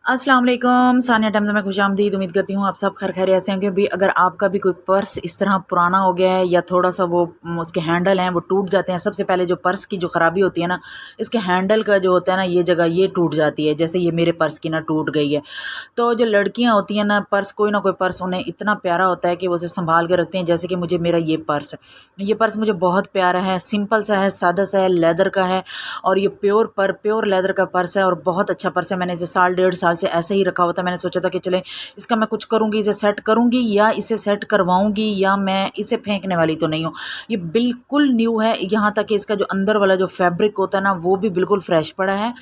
अस्सलाम वालेकुम, सानिया टाइम्स में खुशामदीद। उम्मीद करती हूँ आप सब खैर खैरियत से होंगे। भी अगर आपका भी कोई पर्स इस तरह पुराना हो गया है या थोड़ा सा वो उसके हैंडल हैं वो टूट जाते हैं। सबसे पहले जो पर्स की जो ख़राबी होती है ना, इसके हैंडल का जो होता है ना, ये जगह ये टूट जाती है। जैसे ये मेरे पर्स की ना टूट गई है। तो जो लड़कियाँ होती हैं ना, पर्स कोई ना कोई पर्स उन्हें इतना प्यारा होता है कि वो उसे संभाल के रखती हैं। जैसे कि मुझे मेरा ये पर्स मुझे बहुत प्यारा है, सिंपल सा है, सादा सा है, लेदर का है और ये प्योर लेदर का पर्स है और बहुत अच्छा पर्स है। मैंने इसे साल डेढ़ साल से ऐसे ही रखा हुआ था। मैंने सोचा था कि चले इसका मैं कुछ करूँगी, इसे सेट करूँगी या इसे सेट करवाऊँगी या मैं इसे फेंकने वाली तो नहीं हूँ। ये बिल्कुल न्यू है, यहाँ तक कि इसका जो अंदर वाला जो फैब्रिक होता है ना, वो भी बिल्कुल फ्रेश पड़ा है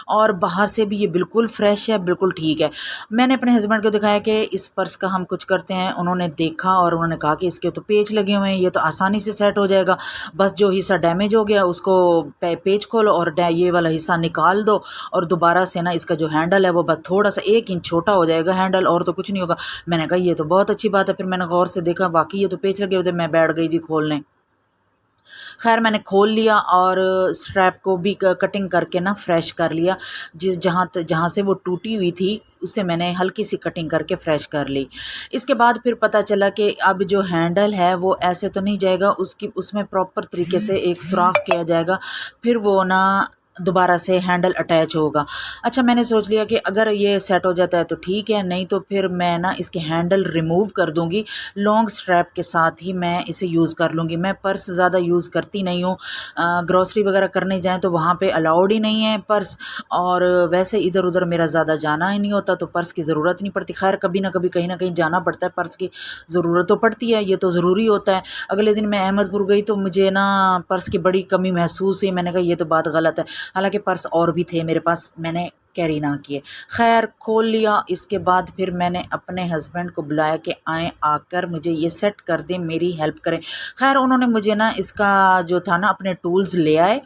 और बाहर से भी ये बिल्कुल फ्रेश है, बिल्कुल ठीक है। मैंने अपने हस्बैंड को दिखाया कि इस पर्स का हम कुछ करते हैं। उन्होंने देखा और उन्होंने कहा कि इसके तो पेच लगे हुए हैं, ये तो आसानी से सेट हो जाएगा। बस जो हिस्सा डैमेज हो गया उसको पेच खोलो और ये वाला हिस्सा निकाल दो और दोबारा से ना इसका जो हैंडल है वो बस थोड़ा सा 1 इंच छोटा हो जाएगा हैंडल, और तो कुछ नहीं होगा। मैंने कहा ये तो बहुत अच्छी बात है। फिर मैंने गौर से देखा, वाकई ये तो पेच लगे हुए थे। मैं बैठ गई जी खोलने। खैर मैंने खोल लिया और स्ट्रैप को भी कटिंग करके ना फ्रेश कर लिया। जहाँ से वो टूटी हुई थी उसे मैंने हल्की सी कटिंग करके फ्रेश कर ली। इसके बाद फिर पता चला कि अब जो हैंडल है वो ऐसे तो नहीं जाएगा, उसमें प्रॉपर तरीके से एक सुराख किया जाएगा, फिर वो ना दोबारा से हैंडल अटैच होगा। अच्छा, मैंने सोच लिया कि अगर ये सेट हो जाता है तो ठीक है, नहीं तो फिर मैं ना इसके हैंडल रिमूव कर दूंगी, लॉन्ग स्ट्रैप के साथ ही मैं इसे यूज़ कर लूँगी। मैं पर्स ज़्यादा यूज़ करती नहीं हूँ। ग्रॉसरी वगैरह करने जाएँ तो वहाँ पे अलाउड ही नहीं है पर्स, और वैसे इधर उधर मेरा ज़्यादा जाना ही नहीं होता तो पर्स की ज़रूरत नहीं पड़ती। खैर कभी ना कभी कहीं ना कहीं जाना पड़ता है, पर्स की ज़रूरत तो पड़ती है, ये तो ज़रूरी होता है। अगले दिन मैं अहमदपुर गई तो मुझे ना पर्स की बड़ी कमी महसूस हुई। मैंने कहा ये तो बात गलत है, हालांकि पर्स और भी थे मेरे पास, मैंने कैरी ना किए। खैर खोल लिया। इसके बाद फिर मैंने अपने हस्बैंड को बुलाया कि आए, आकर मुझे ये सेट कर दें, मेरी हेल्प करें। खैर उन्होंने मुझे ना इसका जो था ना अपने टूल्स ले आए।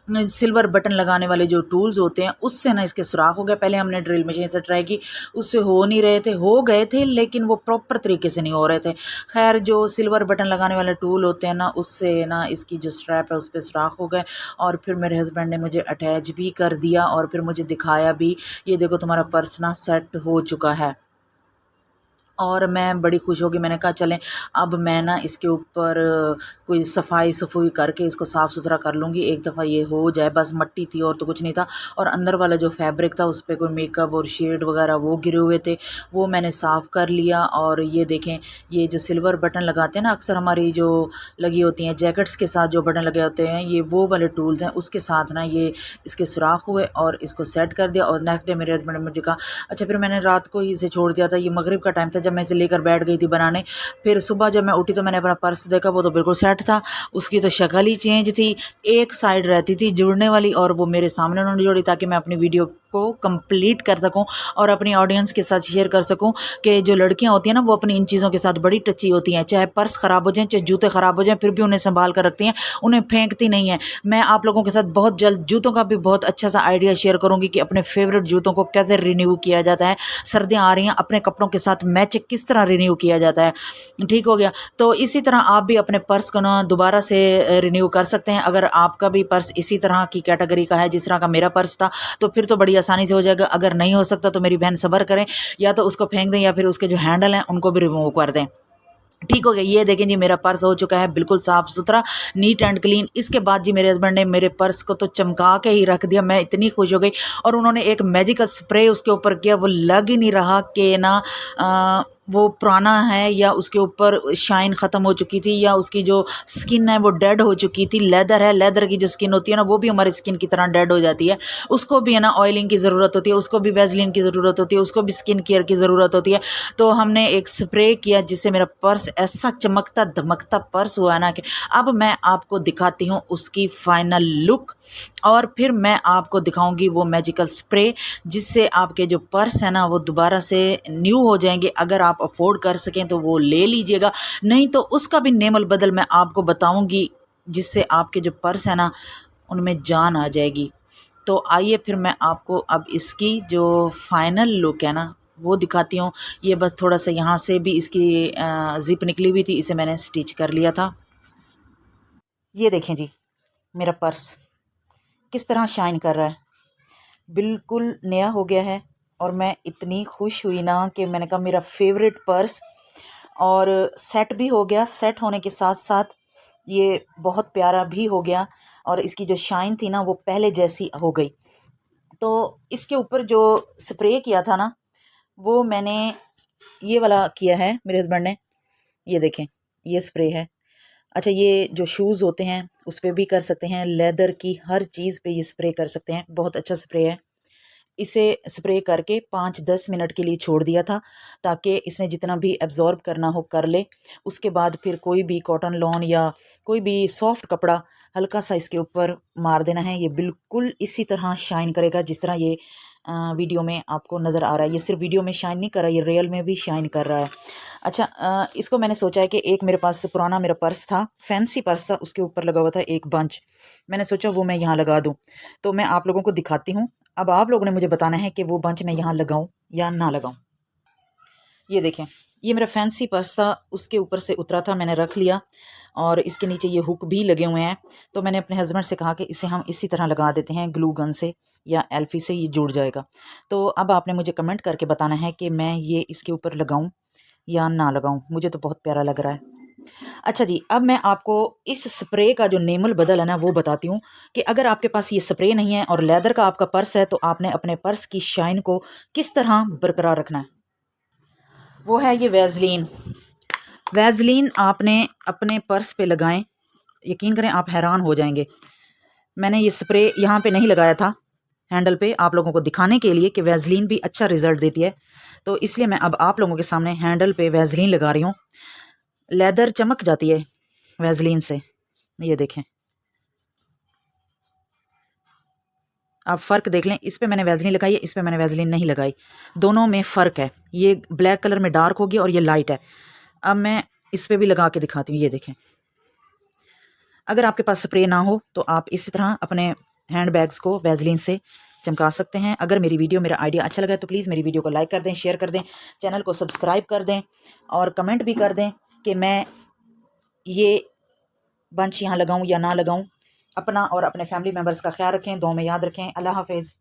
सिल्वर बटन लगाने वाले जो टूल्स होते हैं उससे ना इसके सुराख हो गए। पहले हमने ड्रिल मशीन से ट्राई की, उससे हो नहीं रहे थे, हो गए थे लेकिन वो प्रॉपर तरीके से नहीं हो रहे थे। खैर जो सिल्वर बटन लगाने वाले टूल होते हैं ना, उससे ना इसकी जो स्ट्रैप है उस पर सुराख हो गए और फिर मेरे हस्बैंड ने मुझे अटैच भी कर दिया और फिर मुझे दिखाया भी, ये देखो तुम्हारा पर्स ना सेट हो चुका है। और मैं बड़ी खुश हो गई। मैंने कहा चलें अब मैं ना इसके ऊपर कोई सफाई करके इसको साफ़ सुथरा कर लूँगी, एक दफ़ा ये हो जाए। बस मट्टी थी और तो कुछ नहीं था, और अंदर वाला जो फैब्रिक था उस पर कोई मेकअप और शेड वगैरह वो गिरे हुए थे, वो मैंने साफ़ कर लिया। और ये देखें, ये जो सिल्वर बटन लगाते हैं ना अक्सर हमारी जो लगी होती हैं जैकेट्स के साथ जो बटन लगे होते हैं, ये वो वाले टूल्स हैं, उसके साथ ना ये इसके सुराख हुए और इसको सेट कर दिया। और नेक्स्ट डे मेरे हस्बैंड ने मुझे कहा, अच्छा फिर मैंने रात को ही इसे छोड़ दिया था, ये मगरिब का टाइम था जब मैं इसे लेकर बैठ गई थी बनाने। फिर सुबह जब मैं उठी तो मैंने अपना पर्स देखा, वो तो बिल्कुल सेट था, उसकी तो शक्ल ही चेंज थी। एक साइड रहती थी जुड़ने वाली और वो मेरे सामने उन्होंने जोड़ी ताकि मैं अपनी वीडियो को कंप्लीट कर सकूं और अपनी ऑडियंस के साथ शेयर कर सकूं कि जो लड़कियां होती हैं ना वो अपनी इन चीज़ों के साथ बड़ी टची होती हैं। चाहे पर्स ख़राब हो जाए, चाहे जूते ख़राब हो जाएं, फिर भी उन्हें संभाल कर रखती हैं, उन्हें फेंकती नहीं हैं। मैं आप लोगों के साथ बहुत जल्द जूतों का भी बहुत अच्छा सा आइडिया शेयर करूंगी कि अपने फेवरेट जूतों को कैसे रिन्यू किया जाता है। सर्दियाँ आ रही हैं, अपने कपड़ों के साथ मैच किस तरह रिन्यू किया जाता है। ठीक हो गया। तो इसी तरह आप भी अपने पर्स को ना दोबारा से रिन्यू कर सकते हैं। अगर आपका भी पर्स इसी तरह की कैटेगरी का है जिस तरह का मेरा पर्स था तो फिर तो बड़ी आसानी से हो जाएगा। अगर नहीं हो सकता तो मेरी बहन सब्र करें, या तो उसको फेंक दें या फिर उसके जो हैंडल हैं उनको भी रिमूव कर दें। ठीक हो गया। ये देखें जी, मेरा पर्स हो चुका है बिल्कुल साफ़ सुथरा, नीट एंड क्लीन। इसके बाद जी मेरे हस्बैंड ने मेरे पर्स को तो चमका के ही रख दिया, मैं इतनी खुश हो गई। और उन्होंने एक मैजिकल स्प्रे उसके ऊपर किया, वो लग ही नहीं रहा कि ना वो पुराना है या उसके ऊपर शाइन ख़त्म हो चुकी थी या उसकी जो स्किन है वो डेड हो चुकी थी। लेदर है, लेदर की जो स्किन होती है ना वो भी हमारी स्किन की तरह डेड हो जाती है, उसको भी है ना ऑयलिंग की ज़रूरत होती है, उसको भी वैसलीन की ज़रूरत होती है, उसको भी स्किन केयर की ज़रूरत होती है। तो हमने एक स्प्रे किया जिससे मेरा पर्स ऐसा चमकता धमकता पर्स हुआ ना कि अब मैं आपको दिखाती हूँ उसकी फाइनल लुक, और फिर मैं आपको दिखाऊंगी वो मैजिकल स्प्रे जिससे आपके जो पर्स है ना वो दोबारा से न्यू हो जाएंगे। अगर आप अफोर्ड कर सकें तो वो ले लीजिएगा, नहीं तो उसका भी नेमल बदल मैं आपको बताऊंगी जिससे आपके जो पर्स है ना उनमें जान आ जाएगी। तो आइए फिर मैं आपको अब इसकी जो फाइनल लुक है ना वो दिखाती हूँ। ये बस थोड़ा सा यहाँ से भी इसकी जिप निकली हुई थी, इसे मैंने स्टिच कर लिया था। ये देखें जी, मेरा पर्स किस तरह शाइन कर रहा है, बिल्कुल नया हो गया है। और मैं इतनी खुश हुई ना कि मैंने कहा मेरा फेवरेट पर्स, और सेट भी हो गया। सेट होने के साथ साथ ये बहुत प्यारा भी हो गया, और इसकी जो शाइन थी ना वो पहले जैसी हो गई। तो इसके ऊपर जो स्प्रे किया था ना वो मैंने ये वाला किया है मेरे हस्बैंड ने। ये देखें, ये स्प्रे है। अच्छा, ये जो शूज़ होते हैं उस पर भी कर सकते हैं, लेदर की हर चीज़ पे ये स्प्रे कर सकते हैं। बहुत अच्छा स्प्रे है। इसे स्प्रे करके 5-10 मिनट के लिए छोड़ दिया था ताकि इसने जितना भी एब्जॉर्ब करना हो कर ले। उसके बाद फिर कोई भी कॉटन लॉन या कोई भी सॉफ्ट कपड़ा हल्का सा इसके ऊपर मार देना है। ये बिल्कुल इसी तरह शाइन करेगा जिस तरह ये वीडियो में आपको नज़र आ रहा है। ये सिर्फ वीडियो में शाइन नहीं कर रहा, ये रियल में भी शाइन कर रहा है। अच्छा, इसको मैंने सोचा है कि एक मेरे पास पुराना मेरा पर्स था, फैंसी पर्स था, उसके ऊपर लगा हुआ था एक बंच। मैंने सोचा वो मैं यहाँ लगा दूँ, तो मैं आप लोगों को दिखाती हूँ। अब आप लोगों ने मुझे बताना है कि वो बंच मैं यहाँ लगाऊं या ना लगाऊं। ये देखें, ये मेरा फैंसी पर्स था, उसके ऊपर से उतरा था, मैंने रख लिया, और इसके नीचे ये हुक भी लगे हुए हैं। तो मैंने अपने हस्बैंड से कहा कि इसे हम इसी तरह लगा देते हैं ग्लू गन से या एल्फी से, ये जुड़ जाएगा। तो अब आपने मुझे कमेंट करके बताना है कि मैं ये इसके ऊपर लगाऊं या ना लगाऊं। मुझे तो बहुत प्यारा लग रहा है। अच्छा जी, अब मैं आपको इस स्प्रे का जो नेमल बदल है ना वो बताती हूँ कि अगर आपके पास ये स्प्रे नहीं है और लेदर का आपका पर्स है तो आपने अपने पर्स की शाइन को किस तरह बरकरार रखना है। वो है ये वैज़लीन। वैज़लीन आपने अपने पर्स पे लगाएं, यकीन करें आप हैरान हो जाएंगे। मैंने ये स्प्रे यहाँ पे नहीं लगाया था हैंडल पे, आप लोगों को दिखाने के लिए कि वैज़लीन भी अच्छा रिजल्ट देती है, तो इसलिए मैं अब आप लोगों के सामने हैंडल पे वैज़लीन लगा रही हूँ। लेदर चमक जाती है वैज़लीन से। ये देखें, आप फ़र्क देख लें। इस पे मैंने वैज़लीन लगाई है, इस पे मैंने वैज़लीन नहीं लगाई, दोनों में फ़र्क है। ये ब्लैक कलर में डार्क होगी और ये लाइट है। अब मैं इस पे भी लगा के दिखाती हूँ। ये देखें, अगर आपके पास स्प्रे ना हो तो आप इसी तरह अपने हैंड बैग्स को वैज़लीन से चमका सकते हैं। अगर मेरी वीडियो, मेरा आइडिया अच्छा लगा तो प्लीज़ मेरी वीडियो को लाइक कर दें, शेयर कर दें, चैनल को सब्सक्राइब कर दें, और कमेंट भी कर दें कि मैं ये बंच यहाँ लगाऊँ या ना लगाऊँ। अपना और अपने फैमिली मेम्बर्स का ख्याल रखें, दुआ में याद रखें। अल्लाह हाफिज़।